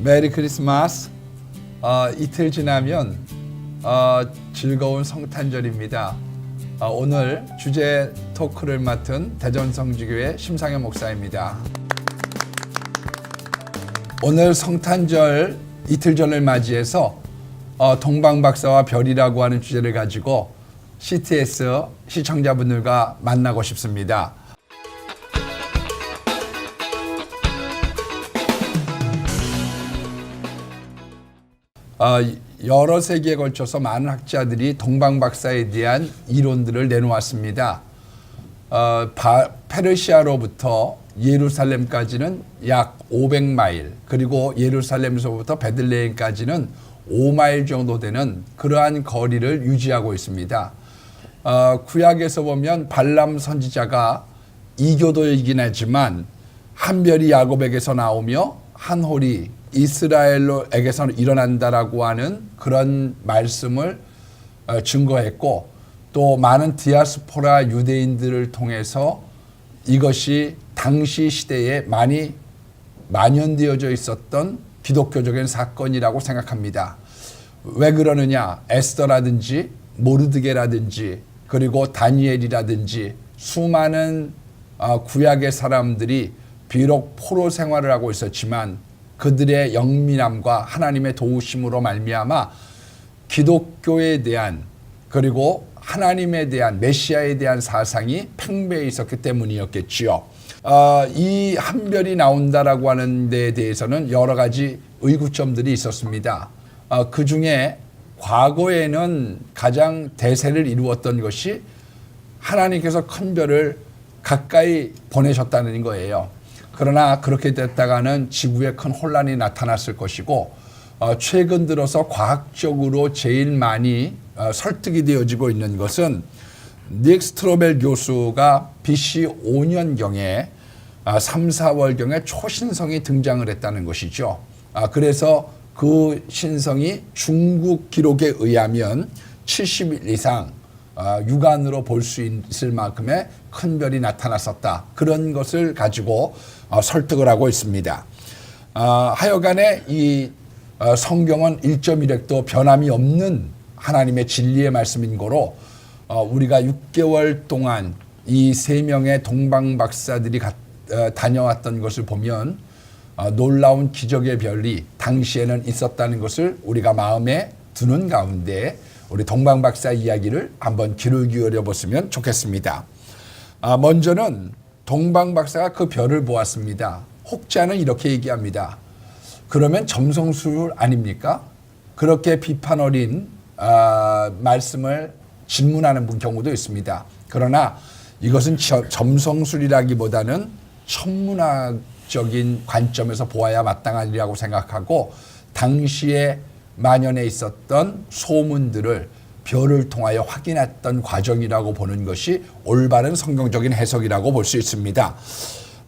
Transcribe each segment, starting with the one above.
메리 크리스마스. 이틀 지나면 즐거운 성탄절입니다. 오늘 주제 토크를 맡은 대전성지교회 심상현 목사입니다. 오늘 성탄절 이틀 전을 맞이해서 동방박사와 별이라고 하는 주제를 가지고 CTS 시청자분들과 만나고 싶습니다. 여러 세기에 걸쳐서 많은 학자들이 동방박사에 대한 이론들을 내놓았습니다. 페르시아로부터 예루살렘까지는 약 500마일, 그리고 예루살렘에서부터 베들레헴까지는 5마일 정도 되는 그러한 거리를 유지하고 있습니다. 구약에서 보면 발람 선지자가 이교도이긴 하지만 한 별이 야곱에게서 나오며 한 홀이 이스라엘에게서 일어난다라고 하는 그런 말씀을 증거했고, 또 많은 디아스포라 유대인들을 통해서 이것이 당시 시대에 많이 만연되어져 있었던 기독교적인 사건이라고 생각합니다. 왜 그러느냐? 에스더라든지 모르드게라든지 그리고 다니엘이라든지 수많은 구약의 사람들이 비록 포로 생활을 하고 있었지만 그들의 영민함과 하나님의 도우심으로 말미암아 기독교에 대한, 그리고 하나님에 대한, 메시아에 대한 사상이 팽배해 있었기 때문이었겠지요. 이 한별이 나온다라고 하는 데에 대해서는 여러 가지 의구점들이 있었습니다. 그 중에 과거에는 가장 대세를 이루었던 것이 하나님께서 큰 별을 가까이 보내셨다는 거예요. 그러나 그렇게 됐다가는 지구에 큰 혼란이 나타났을 것이고, 최근 들어서 과학적으로 제일 많이 설득이 되어지고 있는 것은 닉 스트로벨 교수가 BC 5년경에 3, 4월경에 초신성이 등장을 했다는 것이죠. 그래서 그 신성이 중국 기록에 의하면 70일 이상 육안으로 볼 수 있을 만큼의 큰 별이 나타났었다. 그런 것을 가지고 설득을 하고 있습니다. 하여간에 이 성경은 1.1획도 변함이 없는 하나님의 진리의 말씀인 거로 우리가 6개월 동안 이 3명의 동방박사들이 다녀왔던 것을 보면 놀라운 기적의 별이 당시에는 있었다는 것을 우리가 마음에 두는 가운데 우리 동방박사 이야기를 한번 귀를 기울여 보시면 좋겠습니다. 먼저는 동방박사가 그 별을 보았습니다. 혹자는 이렇게 얘기합니다. 그러면 점성술 아닙니까? 그렇게 비판 어린 말씀을 질문하는 경우도 있습니다. 그러나 이것은 점성술이라기보다는 천문학적인 관점에서 보아야 마땅하리라고 생각하고, 당시에 만연해 있었던 소문들을 별을 통하여 확인했던 과정이라고 보는 것이 올바른 성경적인 해석이라고 볼 수 있습니다.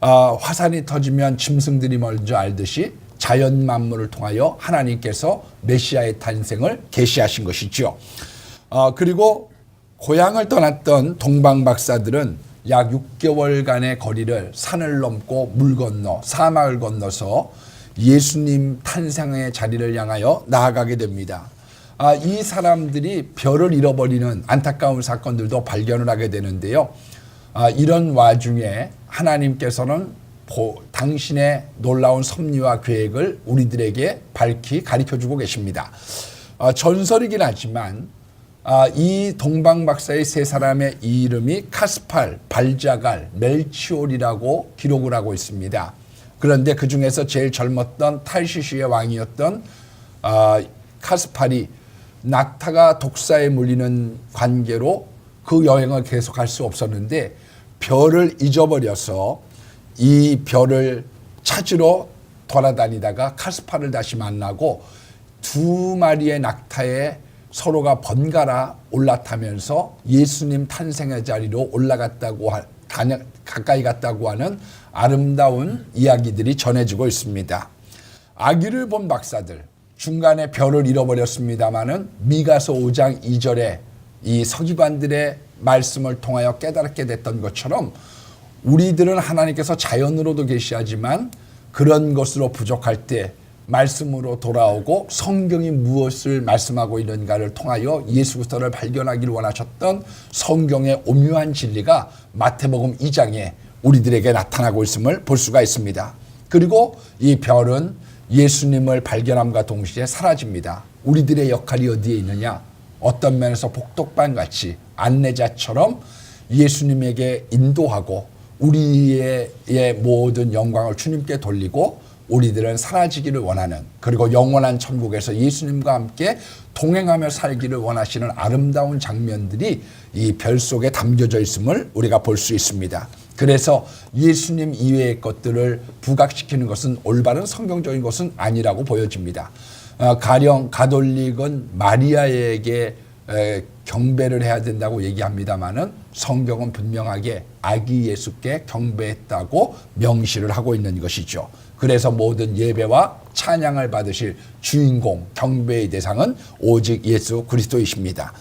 화산이 터지면 짐승들이 먼저 알듯이 자연 만물을 통하여 하나님께서 메시아의 탄생을 계시하신 것이죠. 그리고 고향을 떠났던 동방박사들은 약 6개월간의 거리를 산을 넘고 물 건너 사막을 건너서 예수님 탄생의 자리를 향하여 나아가게 됩니다. 이 사람들이 별을 잃어버리는 안타까운 사건들도 발견을 하게 되는데요. 이런 와중에 하나님께서는 당신의 놀라운 섭리와 계획을 우리들에게 밝히 가르쳐주고 계십니다. 전설이긴 하지만 이 동방박사의 3사람의 이름이 카스팔, 발자갈, 멜치올이라고 기록을 하고 있습니다. 그런데 그 중에서 제일 젊었던 탈시시의 왕이었던 카스팔이 낙타가 독사에 물리는 관계로 그 여행을 계속할 수 없었는데 별을 잊어버려서 이 별을 찾으러 돌아다니다가 카스팔을 다시 만나고 2마리의 낙타에 서로가 번갈아 올라타면서 예수님 탄생의 자리로 올라갔다고 가까이 갔다고 하는 아름다운 이야기들이 전해지고 있습니다. 아기를 본 박사들, 중간에 별을 잃어버렸습니다마는 미가서 5장 2절에 이 서기관들의 말씀을 통하여 깨닫게 됐던 것처럼 우리들은 하나님께서 자연으로도 계시하지만 그런 것으로 부족할 때 말씀으로 돌아오고 성경이 무엇을 말씀하고 있는가를 통하여 예수 그리스도를 발견하기를 원하셨던 성경의 오묘한 진리가 마태복음 2장에 우리들에게 나타나고 있음을 볼 수가 있습니다. 그리고 이 별은 예수님을 발견함과 동시에 사라집니다. 우리들의 역할이 어디에 있느냐? 어떤 면에서 복덕반같이 안내자처럼 예수님에게 인도하고 우리의 모든 영광을 주님께 돌리고 우리들은 사라지기를 원하는, 그리고 영원한 천국에서 예수님과 함께 동행하며 살기를 원하시는 아름다운 장면들이 이 별 속에 담겨져 있음을 우리가 볼 수 있습니다. 그래서 예수님 이외의 것들을 부각시키는 것은 올바른 성경적인 것은 아니라고 보여집니다. 가령 가톨릭은 마리아에게 경배를 해야 된다고 얘기합니다마는 성경은 분명하게 아기 예수께 경배했다고 명시를 하고 있는 것이죠. 그래서 모든 예배와 찬양을 받으실 주인공, 경배의 대상은 오직 예수 그리스도이십니다.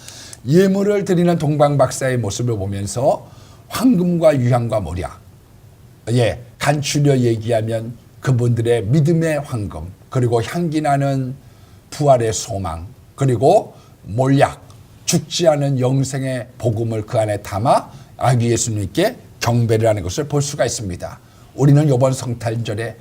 예물을 드리는 동방박사의 모습을 보면서 황금과 유향과 모략, 간추려 얘기하면 그분들의 믿음의 황금, 그리고 향기나는 부활의 소망, 그리고 몰약, 죽지 않은 영생의 복음을 그 안에 담아 아기 예수님께 경배를 하는 것을 볼 수가 있습니다. 우리는 이번 성탄절에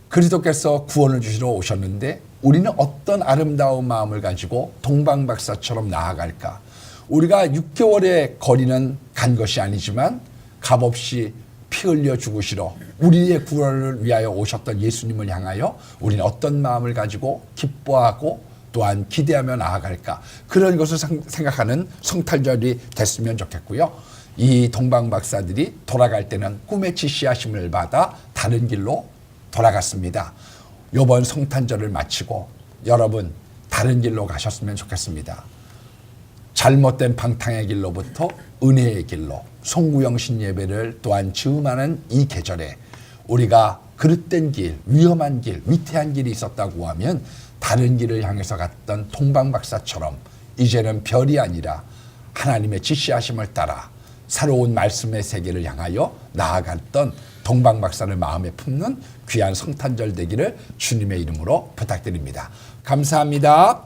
그리스도께서 구원을 주시러 오셨는데 우리는 어떤 아름다운 마음을 가지고 동방박사처럼 나아갈까? 우리가 6개월의 거리는 간 것이 아니지만 값없이 피 흘려 죽으시러 우리의 구원을 위하여 오셨던 예수님을 향하여 우리는 어떤 마음을 가지고 기뻐하고 또한 기대하며 나아갈까? 그런 것을 생각하는 성탄절이 됐으면 좋겠고요. 이 동방박사들이 돌아갈 때는 꿈의 지시하심을 받아 다른 길로 돌아갔습니다. 이번 성탄절을 마치고 여러분 다른 길로 가셨으면 좋겠습니다. 잘못된 방탕의 길로부터 은혜의 길로 송구영신 예배를 또한 즈음하는 이 계절에 우리가 그릇된 길, 위험한 길, 위태한 길이 있었다고 하면 다른 길을 향해서 갔던 동방박사처럼 이제는 별이 아니라 하나님의 지시하심을 따라 새로운 말씀의 세계를 향하여 나아갔던 동방박사를 마음에 품는 귀한 성탄절 되기를 주님의 이름으로 부탁드립니다. 감사합니다.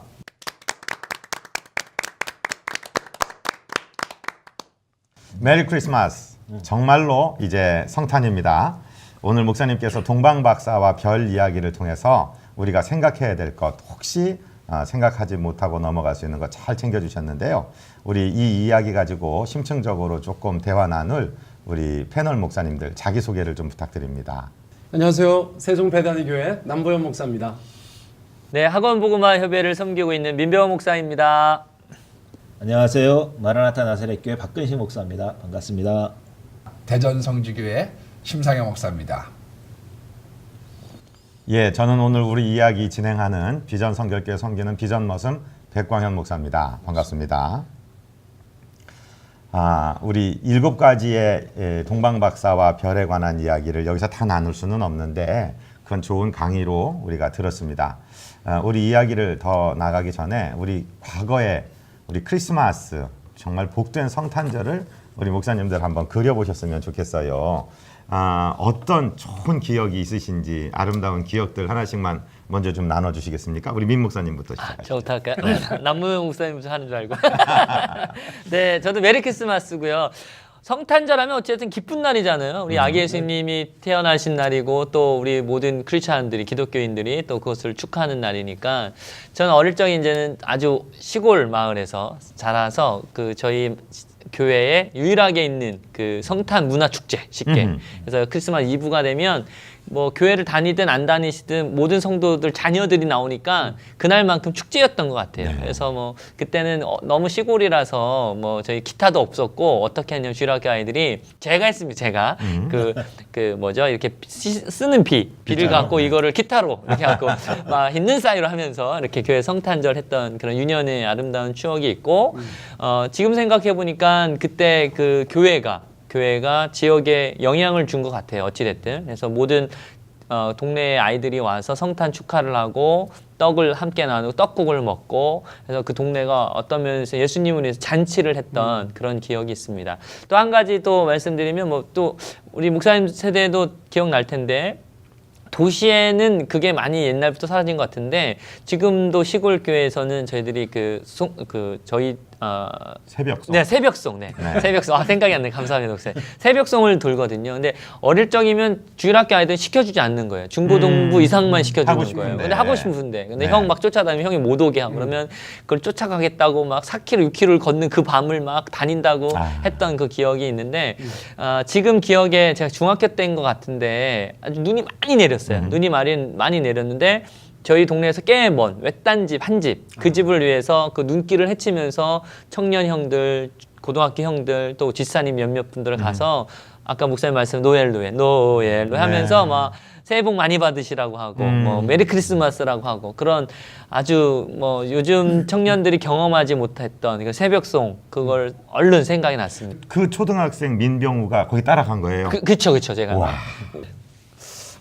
메리 크리스마스. 정말로 이제 성탄입니다. 오늘 목사님께서 동방박사와 별 이야기를 통해서 우리가 생각해야 될 것, 혹시 생각하지 못하고 넘어갈 수 있는 것 잘 챙겨주셨는데요. 우리 이 이야기 가지고 심층적으로 조금 대화 나눌 우리 패널 목사님들 자기소개를 좀 부탁드립니다. 안녕하세요. 세종배단위교회 남보현 목사입니다. 네, 학원복음화 협회를 섬기고 있는 민병호 목사입니다. 안녕하세요. 마라나타 나사렛교회 박근식 목사입니다. 반갑습니다. 대전성지교회 심상영 목사입니다. 예, 저는 오늘 우리 이야기 진행하는 비전 성결교회 섬기는 비전 머슴 백광현 목사입니다. 반갑습니다. 우리 7가지의 동방박사와 별에 관한 이야기를 여기서 다 나눌 수는 없는데 그건 좋은 강의로 우리가 들었습니다. 우리 이야기를 더 나가기 전에 우리 과거에 우리 크리스마스 정말 복된 성탄절을 우리 목사님들 한번 그려보셨으면 좋겠어요. 어떤 좋은 기억이 있으신지 아름다운 기억들 하나씩만 먼저 좀 나눠주시겠습니까? 우리 민 목사님부터 시작하시죠. 저부터 할까요? 남무영 목사님부터 하는 줄 알고. 네, 저도 메리 크리스마스고요. 성탄절 하면 어쨌든 기쁜 날이잖아요. 우리 아기 예수님이 태어나신 날이고 또 우리 모든 크리스찬들이, 기독교인들이 또 그것을 축하하는 날이니까 저는 어릴 적에 이제는 아주 시골 마을에서 자라서 그 저희 교회에 유일하게 있는 그 성탄 문화 축제 쉽게 그래서 크리스마스 이브가 되면 뭐 교회를 다니든 안 다니시든 모든 성도들 자녀들이 나오니까 그날만큼 축제였던 것 같아요. 네. 그래서 뭐 그때는 너무 시골이라서 뭐 저희 기타도 없었고 어떻게 하냐면 주일학교 아이들이 제가 했습니다. 제가 그 뭐죠 이렇게 쓰는 비를 갖고 이거를 기타로 이렇게 갖고 막 있는 사이로 하면서 이렇게 교회 성탄절 했던 그런 유년의 아름다운 추억이 있고 지금 생각해 보니까 그때 그 교회가 지역에 영향을 준 것 같아요. 어찌됐든. 그래서 모든 동네의 아이들이 와서 성탄 축하를 하고 떡을 함께 나누고 떡국을 먹고 그래서 그 동네가 어떤 면에서 예수님을 위해서 잔치를 했던 그런 기억이 있습니다. 또 한 가지 또 말씀드리면 뭐 또 우리 목사님 세대도 기억날 텐데 도시에는 그게 많이 옛날부터 사라진 것 같은데 지금도 시골 교회에서는 저희들이 저희 새벽송. 네, 새벽송. 네. 새벽송. 아, 생각이 안 나네. 감사합니다, 목사님. 새벽송을 돌거든요. 근데 어릴 적이면 주일학교 아이들은 시켜주지 않는 거예요. 중고등부 이상만 시켜주는 하고 거예요. 싶은데. 근데 하고 싶은데. 근데 네. 형 막 쫓아다니면 형이 못 오게 하고 그러면 그걸 쫓아가겠다고 막 4km, 6km를 걷는 그 밤을 막 다닌다고 했던 그 기억이 있는데 지금 기억에 제가 중학교 때인 것 같은데 아주 눈이 많이 내렸어요. 눈이 많이 내렸는데 저희 동네에서 꽤 먼 외딴 집 한 집 그 집을 위해서 그 눈길을 헤치면서 청년 형들, 고등학교 형들 또 집사님 몇몇 분들을 가서 아까 목사님 말씀 노엘 하면서 막 새해 복 많이 받으시라고 하고 뭐 메리 크리스마스라고 하고 그런 아주 뭐 요즘 청년들이 경험하지 못했던 그 새벽송 그걸 얼른 생각이 났습니다. 그 초등학생 민병우가 거기 따라간 거예요. 그쵸 제가. 와.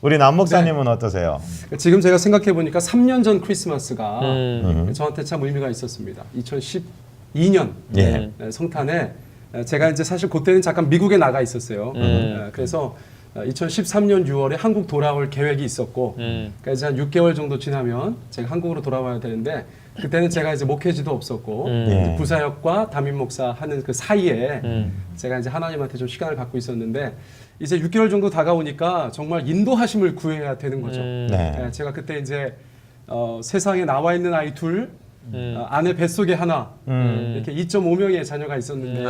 우리 남 목사님은 어떠세요? 지금 제가 생각해 보니까 3년 전 크리스마스가 음. 저한테 참 의미가 있었습니다. 2012년 예. 성탄에 제가 이제 사실 그때는 잠깐 미국에 나가 있었어요. 그래서 2013년 6월에 한국 돌아올 계획이 있었고, 그러니까 이제 한 6개월 정도 지나면 제가 한국으로 돌아와야 되는데 그때는 제가 이제 목회지도 없었고 예. 부사역과 담임 목사 하는 그 사이에 제가 이제 하나님한테 좀 시간을 갖고 있었는데 이제 6개월 정도 다가오니까 정말 인도하심을 구해야 되는 거죠. 네. 제가 그때 이제 세상에 나와 있는 아이 둘, 아내 뱃속에 하나 이렇게 2.5명의 자녀가 있었는데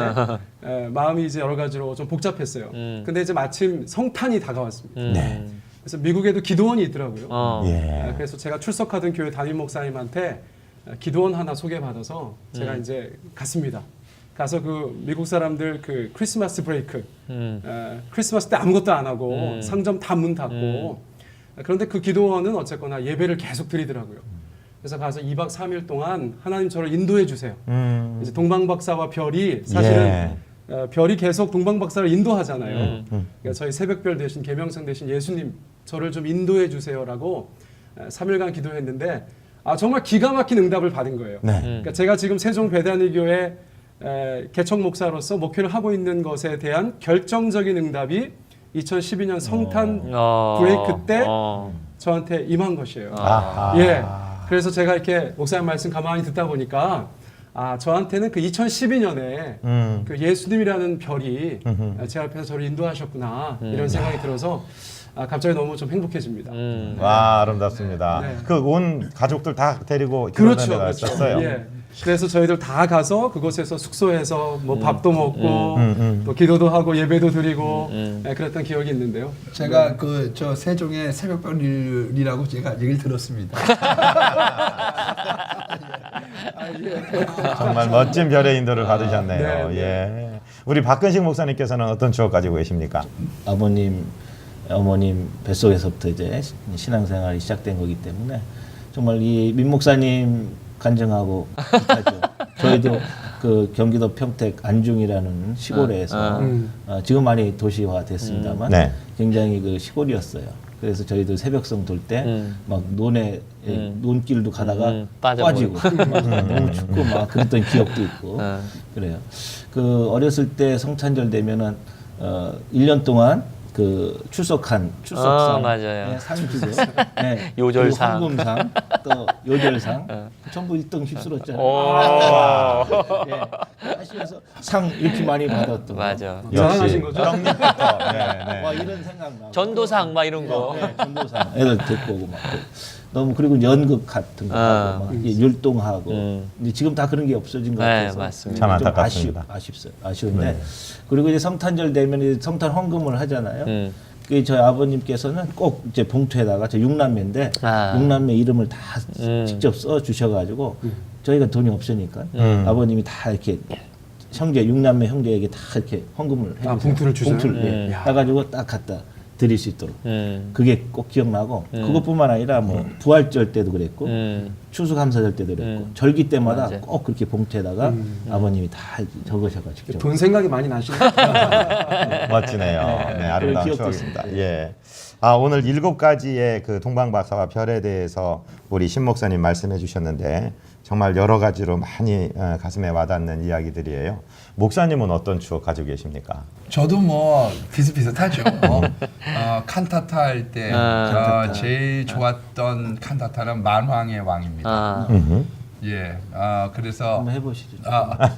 마음이 이제 여러 가지로 좀 복잡했어요. 근데 이제 마침 성탄이 다가왔습니다. 네. 그래서 미국에도 기도원이 있더라고요. 예. 그래서 제가 출석하던 교회 담임 목사님한테 기도원 하나 소개받아서 제가 이제 갔습니다. 가서 그 미국 사람들 그 크리스마스 브레이크, 크리스마스 때 아무것도 안 하고 상점 다 문 닫고 그런데 그 기도원은 어쨌거나 예배를 계속 드리더라고요. 그래서 가서 2박 3일 동안 하나님 저를 인도해 주세요. 이제 동방박사와 별이 사실은 별이 계속 동방박사를 인도하잖아요. 그러니까 저희 새벽별 대신 계명성 대신 예수님 저를 좀 인도해 주세요라고 3일간 기도했는데 정말 기가 막힌 응답을 받은 거예요. 네. 그러니까 제가 지금 세종 배단위교회 개척 목사로서 목회를 하고 있는 것에 대한 결정적인 응답이 2012년 성탄 브레이크 때 저한테 임한 것이에요. 예. 그래서 제가 이렇게 목사님 말씀 가만히 듣다 보니까 저한테는 그 2012년에 그 예수님이라는 별이 제 앞에서 저를 인도하셨구나 이런 생각이 들어서 갑자기 너무 좀 행복해집니다. 와, 아름답습니다. 네. 그 온 가족들 다 데리고 기도원에 그렇죠. 갔었어요. 예. 그래서 저희들 다 가서 그곳에서 숙소에서 뭐 밥도 먹고 또 기도도 하고 예배도 드리고 그랬던 기억이 있는데요. 제가 그 저 세종의 새벽별이라고 제가 얘기를 들었습니다. 정말 멋진 별의 인도를 받으셨네요. 네, 예. 우리 박근식 목사님께서는 어떤 추억 가지고 계십니까? 아버님, 어머님 뱃속에서부터 이제 신앙생활이 시작된 거기 때문에 정말 이 민 목사님 간증하고 비슷하죠. 저희도 그 경기도 평택 안중이라는 시골에서 지금 많이 도시화 됐습니다만 네. 굉장히 그 시골이었어요. 그래서 저희도 새벽성 돌 때 막 논에 논길도 가다가 빠지고 막 너무 춥고 막 그랬던 기억도 있고 그래요. 그 어렸을 때 성탄절 되면은 1년 동안 그 출석상 맞아요. 네, 상이 주고 네, 요절상. 그리고 황금상 또 요절상 전부 1등 휩쓸었잖아요. 네, 하시면서 상 이렇게 많이 받았던 맞아. 자랑하신 거죠? 떡잎부터. 네, 와 네. 이런 생각 나고 전도상 막 이런 거. 네, 전도상 애들 데리고 오고 막 너무 그리고 연극 같은 거 하고 막 율동하고 근데 지금 다 그런 게 없어진 것 네, 같아서 맞습니다. 참 안타깝습니다. 아쉬운데 그리고 이제 성탄절 되면 이제 성탄 헌금을 하잖아요. 그 저희 아버님께서는 꼭 이제 봉투에다가 저 6남매인데 6남매 이름을 다 직접 써 주셔가지고 저희가 돈이 없으니까 아버님이 다 이렇게 형제 6남매 형제에게 다 이렇게 헌금을 해주세요. 봉투를 주세요? 봉투를 해가지고 딱 갖다 드릴 수 있도록 그게 꼭 기억나고 그것뿐만 아니라 뭐 부활절 때도 그랬고 추수감사절 때도 그랬고 절기 때마다 맞아요. 꼭 그렇게 봉투에다가 아버님이 다 적으셔가지고 돈 생각이 많이 나시네. 멋지네요. 네, 아름다운 기억도 추억입니다. 예. 오늘 7가지의 그 동방박사와 별에 대해서 우리 신 목사님 말씀해 주셨는데 정말 여러 가지로 많이 가슴에 와닿는 이야기들이에요. 목사님은 어떤 추억 가지고 계십니까? 저도 뭐 비슷비슷하죠. 칸타타 할 때 제일 좋았던 칸타타는 만왕의 왕입니다. 예, 그래서 한번 해보시죠.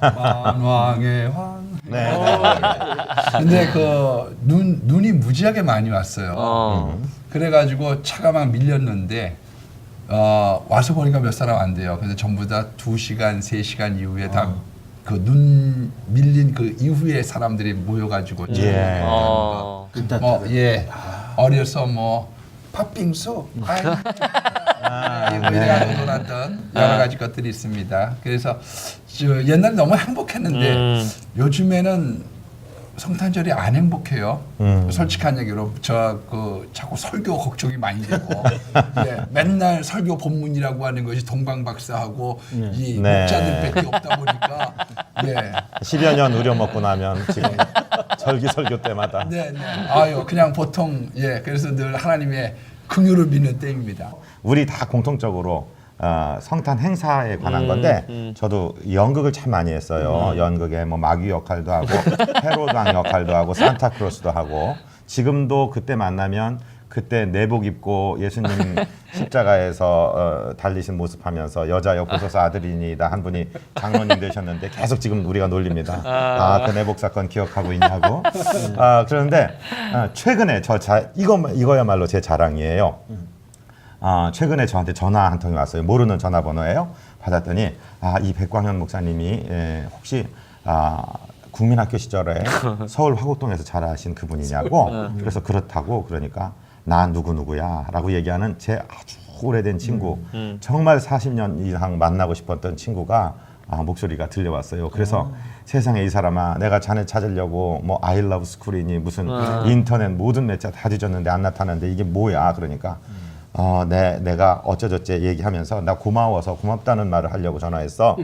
만왕의 왕. 네. 근데 그 눈이 무지하게 많이 왔어요. 그래가지고 차가 막 밀렸는데 와서 보니까 몇 사람 안 돼요. 근데 전부 다 2시간, 3시간 이후에 다 그 눈 밀린 그 이후에 사람들이 모여가지고 예. 예, 어려서 뭐 팥빙수, 우리가 놀았던 여러 가지 것들이 있습니다. 그래서 옛날에 너무 행복했는데 요즘에는 성탄절이 안 행복해요. 솔직한 얘기로 자꾸 설교 걱정이 많이 되고 예, 맨날 설교 본문이라고 하는 것이 동방박사하고 이 네. 목자들밖에 없다 보니까 예. 10여 년 우려먹고 나면 지금 설교 때마다 네, 네. 아유, 그냥 보통 예, 그래서 늘 하나님의 긍휼을 믿는 때입니다. 우리 다 공통적으로 성탄 행사에 관한 건데 저도 연극을 참 많이 했어요. 연극에 뭐 마귀 역할도 하고 헤로드 왕 역할도 하고 산타크로스도 하고 지금도 그때 만나면 그때 내복 입고 예수님 십자가에서 달리신 모습 하면서 여자 여포소서 아들이니다 한 분이 장로님 되셨는데 계속 지금 우리가 놀립니다. 그 내복 사건 기억하고 있냐고. 그런데 최근에 이거야말로 제 자랑이에요. 최근에 저한테 전화 한 통이 왔어요. 모르는 전화번호예요. 받았더니 이 백광현 목사님이 혹시 국민학교 시절에 서울 화곡동에서 자라신 그분이냐고. 그래서 그렇다고. 그러니까 나 누구누구야 라고 얘기하는 제 아주 오래된 친구, 정말 40년 이상 만나고 싶었던 친구가 목소리가 들려왔어요. 그래서 세상에 이 사람아, 내가 자네 찾으려고 뭐 I love school이니 무슨 인터넷 모든 매체 다 뒤졌는데 안 나타나는데 이게 뭐야. 그러니까 내가 어쩌저쩌 얘기하면서 나 고마워서 고맙다는 말을 하려고 전화했어.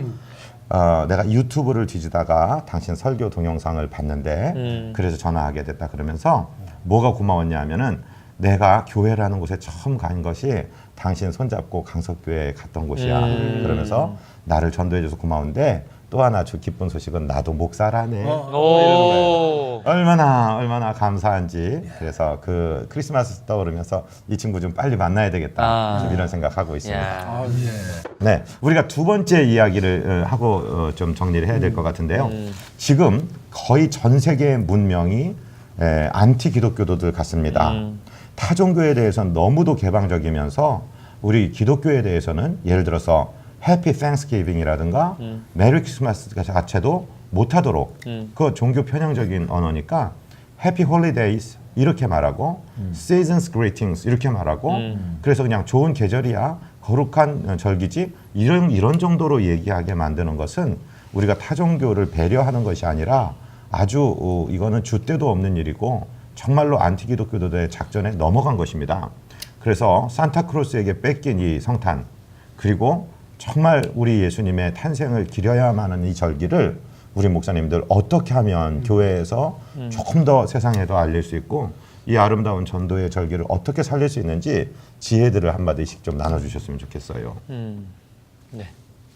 내가 유튜브를 뒤지다가 당신 설교 동영상을 봤는데 그래서 전화하게 됐다. 그러면서 뭐가 고마웠냐 하면은 내가 교회라는 곳에 처음 간 것이 당신 손잡고 강석교회에 갔던 곳이야. 그러면서 나를 전도해줘서 고마운데 또 하나 기쁜 소식은 나도 목사라네. 얼마나 감사한지. 그래서 그 크리스마스 떠오르면서 이 친구 좀 빨리 만나야 되겠다. 좀 이런 생각하고 있습니다. 네, 우리가 두 번째 이야기를 하고 좀 정리를 해야 될 것 같은데요. 지금 거의 전 세계의 문명이 안티 기독교도들 같습니다. 타종교에 대해서는 너무도 개방적이면서 우리 기독교에 대해서는 예를 들어서 해피 땡스기빙이라든가 메리 크리스마스 자체도 못하도록 그 종교 편향적인 언어니까 해피 홀리데이스 이렇게 말하고 seasons greetings 이렇게 말하고 그래서 그냥 좋은 계절이야 거룩한 절기지 이런 정도로 얘기하게 만드는 것은 우리가 타종교를 배려하는 것이 아니라 아주 이거는 줏대도 없는 일이고 정말로 안티기독교도의 작전에 넘어간 것입니다. 그래서 산타크로스에게 뺏긴 이 성탄 그리고 정말 우리 예수님의 탄생을 기려야만 하는 이 절기를 우리 목사님들 어떻게 하면 교회에서 조금 더 세상에도 알릴 수 있고 이 아름다운 전도의 절기를 어떻게 살릴 수 있는지 지혜들을 한마디씩 좀 나눠주셨으면 좋겠어요. 네.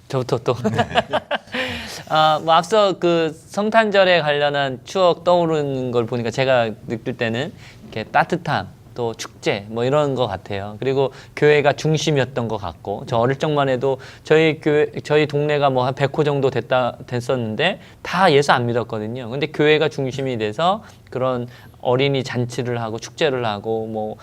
저부터 또. 뭐 앞서 그 성탄절에 관련한 추억 떠오르는 걸 보니까 제가 느낄 때는 이렇게 따뜻함, 또 축제 뭐 이런 것 같아요. 그리고 교회가 중심이었던 것 같고 저 어릴 적만 해도 저희 동네가 뭐 한 100호 정도 됐었는데 다 예수 안 믿었거든요. 근데 교회가 중심이 돼서 그런 어린이 잔치를 하고 축제를 하고 뭐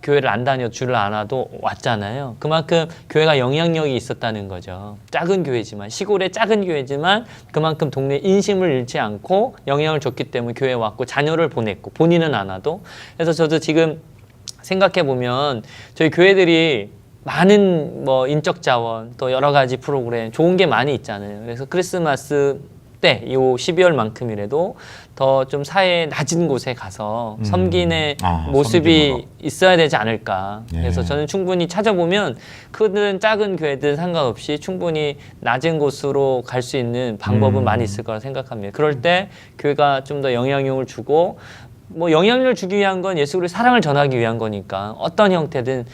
교회를 안 다녀 줄을 안 와도 왔잖아요. 그만큼 교회가 영향력이 있었다는 거죠. 작은 교회지만 시골의 작은 교회지만 그만큼 동네 인심을 잃지 않고 영향을 줬기 때문에 교회에 왔고 자녀를 보냈고 본인은 안 와도. 그래서 저도 지금 생각해 보면 저희 교회들이 많은 뭐 인적 자원 또 여러 가지 프로그램 좋은 게 많이 있잖아요. 그래서 크리스마스 때, 이 12월만큼이라도 더 좀 사회 낮은 곳에 가서 섬기는 모습이 섬기는 있어야 되지 않을까. 예. 그래서 저는 충분히 찾아보면 크든 작은 교회든 상관없이 충분히 낮은 곳으로 갈 수 있는 방법은 많이 있을 거라 생각합니다. 그럴 때 교회가 좀 더 영향력을 주고 뭐 영향력을 주기 위한 건 예수 그리스도의 사랑을 전하기 위한 거니까 어떤 형태든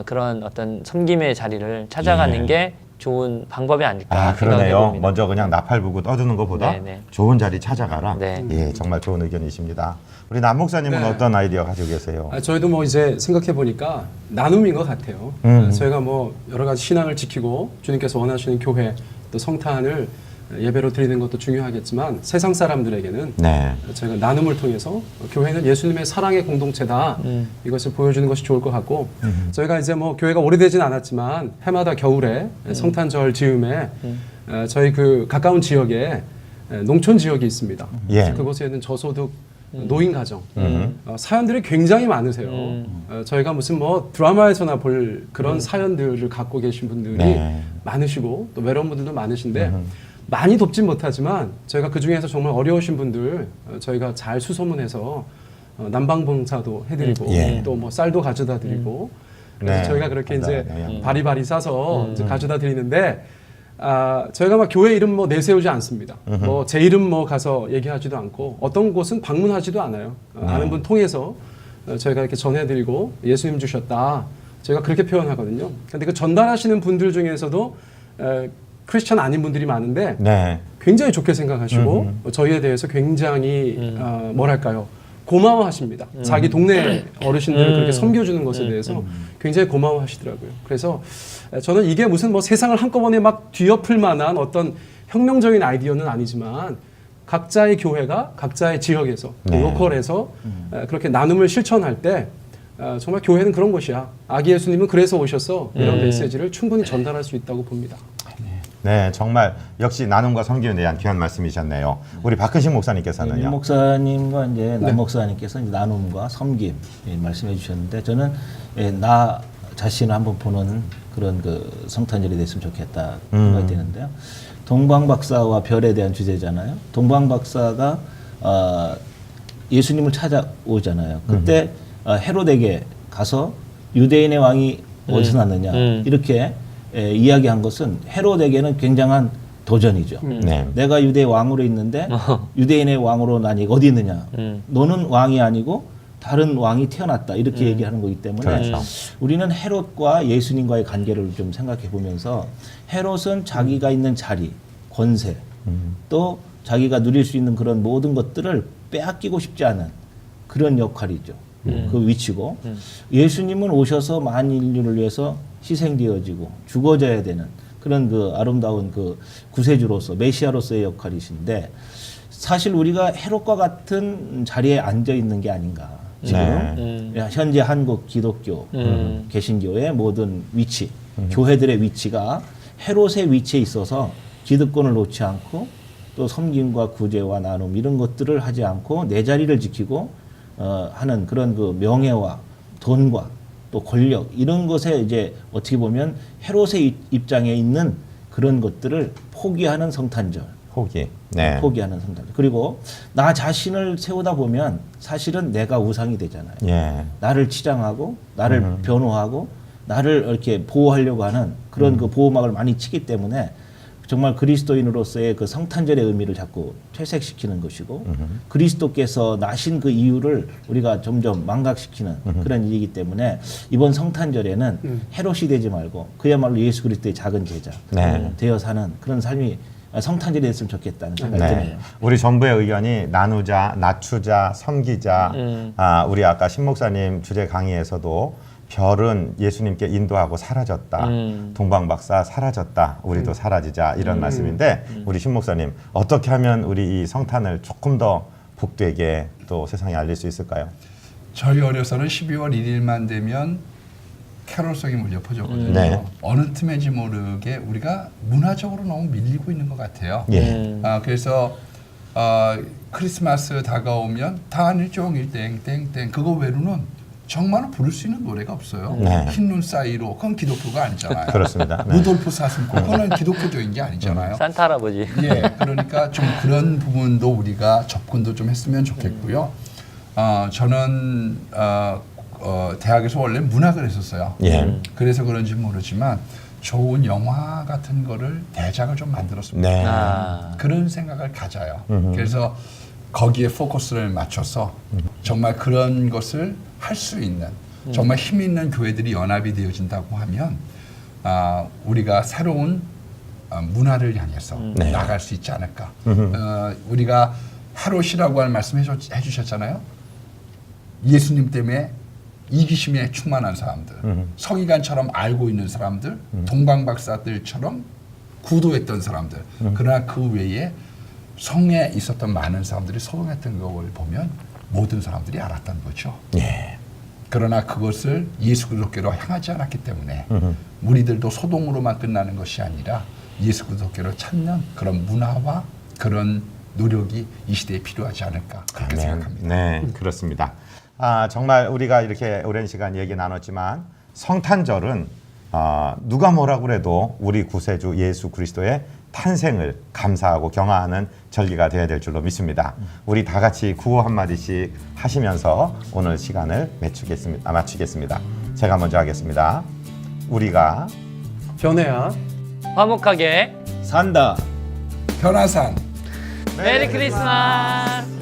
그런 어떤 섬김의 자리를 찾아가는 예. 게 좋은 방법이 아닐까 아, 생각해 그러네요. 봅니다. 먼저 그냥 나팔 불고 떠드는 것보다 네네. 좋은 자리 찾아가라. 네. 예, 정말 좋은 의견이십니다. 우리 남 목사님은 네. 어떤 아이디어 가지고 계세요? 저희도 뭐 이제 생각해 보니까 나눔인 것 같아요. 저희가 뭐 여러 가지 신앙을 지키고 주님께서 원하시는 교회 또 성탄을 예배로 드리는 것도 중요하겠지만 세상 사람들에게는 네. 저희가 나눔을 통해서 교회는 예수님의 사랑의 공동체다 이것을 보여주는 것이 좋을 것 같고 저희가 이제 뭐 교회가 오래되진 않았지만 해마다 겨울에 성탄절 즈음에 저희 그 가까운 지역에 농촌 지역이 있습니다. 예. 그곳에 있는 저소득 노인 가정 사연들이 굉장히 많으세요. 저희가 무슨 뭐 드라마에서나 볼 그런 사연들을 갖고 계신 분들이 네. 많으시고 또 외로운 분들도 많으신데 많이 돕진 못하지만 저희가 그 중에서 정말 어려우신 분들 저희가 잘 수소문해서 난방봉사도 해드리고 예. 또 뭐 쌀도 가져다 드리고 그래서 네. 저희가 그렇게 이제 감사하네요. 바리바리 싸서 이제 가져다 드리는데 저희가 막 교회 이름 뭐 내세우지 않습니다. 뭐 제 이름 뭐 가서 얘기하지도 않고 어떤 곳은 방문하지도 않아요. 아는 분 통해서 저희가 이렇게 전해드리고 예수님 주셨다. 저희가 그렇게 표현하거든요. 근데 그 전달하시는 분들 중에서도 크리스천 아닌 분들이 많은데 네. 굉장히 좋게 생각하시고 저희에 대해서 굉장히 뭐랄까요 고마워하십니다. 자기 동네 어르신들을 그렇게 섬겨주는 것에 대해서 굉장히 고마워하시더라고요. 그래서 저는 이게 무슨 뭐 세상을 한꺼번에 막 뒤엎을 만한 어떤 혁명적인 아이디어는 아니지만 각자의 교회가 각자의 지역에서 네. 로컬에서 그렇게 나눔을 실천할 때 정말 교회는 그런 곳이야. 아기 예수님은 그래서 오셔서 이런 메시지를 충분히 전달할 수 있다고 봅니다. 네, 정말 역시 나눔과 섬김에 대한 귀한 말씀이셨네요. 우리 박근식 민 목사님께서는요. 목사님과 이제 남 목사님께서 이제 나눔과 섬김 말씀해 주셨는데 저는 나 자신을 한번 보는 그런 그 성탄절이 됐으면 좋겠다 생각이 되는데요. 동방박사와 별에 대한 주제잖아요. 동방박사가 예수님을 찾아오잖아요. 그때 헤로데게 가서 유대인의 왕이 어디서 났느냐 이렇게 이야기한 것은 헤로데게는 굉장한 도전이죠. 네. 내가 유대 왕으로 있는데 유대인의 왕으로 난 어디 있느냐. 너는 왕이 아니고 다른 왕이 태어났다. 이렇게 얘기하는 거기 때문에 그렇죠. 우리는 헤롯과 예수님과의 관계를 좀 생각해 보면서 헤롯은 자기가 있는 자리, 권세, 또 자기가 누릴 수 있는 그런 모든 것들을 빼앗기고 싶지 않은 그런 역할이죠. 그 위치고 예수님은 오셔서 만 인류를 위해서 희생되어지고 죽어져야 되는 그런 그 아름다운 그 구세주로서 메시아로서의 역할이신데 사실 우리가 헤롯과 같은 자리에 앉아 있는 게 아닌가 지금 현재 한국 기독교 개신교의 모든 위치 교회들의 위치가 헤롯의 위치에 있어서 기득권을 놓지 않고 또 섬김과 구제와 나눔 이런 것들을 하지 않고 내 자리를 지키고 하는 그런 그 명예와 돈과 또 권력 이런 것에 이제 어떻게 보면 헤롯의 입장에 있는 그런 것들을 포기하는 성탄절. 포기. 네. 포기하는 성탄절. 그리고 나 자신을 세우다 보면 사실은 내가 우상이 되잖아요. 예. 나를 치장하고 나를 변호하고 나를 이렇게 보호하려고 하는 그런 그 보호막을 많이 치기 때문에 정말 그리스도인으로서의 그 성탄절의 의미를 자꾸 퇴색시키는 것이고 그리스도께서 나신 그 이유를 우리가 점점 망각시키는 그런 일이기 때문에 이번 성탄절에는 헤롯이 되지 말고 그야말로 예수 그리스도의 작은 제자 네. 되어 사는 그런 삶이 성탄절이 됐으면 좋겠다는 생각이 드네요. 우리 전부의 의견이 나누자, 낮추자, 섬기자. 우리 아까 신 목사님 주제 강의에서도 별은 예수님께 인도하고 사라졌다. 동방박사 사라졌다. 우리도 사라지자. 이런 말씀인데 우리 신 목사님 어떻게 하면 우리 이 성탄을 조금 더 복되게 또 세상에 알릴 수 있을까요? 저희 어려서는 12월 1일만 되면 캐롤송이 울려 퍼졌거든요. 네. 어느 틈인지 모르게 우리가 문화적으로 너무 밀리고 있는 것 같아요. 예. 그래서 크리스마스 다가오면 다 일종일 땡땡땡 그거 외로는 정말로 부를 수 있는 노래가 없어요. 네. 흰눈 사이로 그건 기독교가 아니잖아요. 그렇습니다. 네. 루돌프 사슴코 그거는 기독교적인 게 아니잖아요. 산타 할아버지. 예, 그러니까 좀 그런 부분도 우리가 접근도 좀 했으면 좋겠고요. 저는 대학에서 원래 문학을 했었어요. 예. 그래서 그런지 모르지만 좋은 영화 같은 거를 대작을 좀 만들었습니다. 네. 그런 생각을 가져요. 그래서 거기에 포커스를 맞춰서 정말 그런 것을 할 수 있는 정말 힘 있는 교회들이 연합이 되어진다고 하면 우리가 새로운 문화를 향해서 네. 나갈 수 있지 않을까. 우리가 헤롯이라고 할 말씀 해주셨잖아요. 예수님 때문에 이기심에 충만한 사람들, 서기관처럼 알고 있는 사람들, 동방박사들처럼 구도했던 사람들. 그러나 그 외에 성에 있었던 많은 사람들이 소동했던 걸 보면 모든 사람들이 알았던 거죠. 예. 그러나 그것을 예수 그리스도께로 향하지 않았기 때문에 우리들도 소동으로만 끝나는 것이 아니라 예수 그리스도께로 찾는 그런 문화와 그런 노력이 이 시대에 필요하지 않을까 그렇게 생각합니다. 네, 그렇습니다. 정말 우리가 이렇게 오랜 시간 얘기 나눴지만 성탄절은 누가 뭐라고 그래도 우리 구세주 예수 그리스도의 탄생을 감사하고 경화하는 절기가 되어야 될 줄로 믿습니다. 우리 다 같이 구호 한마디씩 하시면서 오늘 시간을 마치겠습니다. 제가 먼저 하겠습니다. 우리가 변해야 화목하게 산다. 변화산 메리 크리스마스.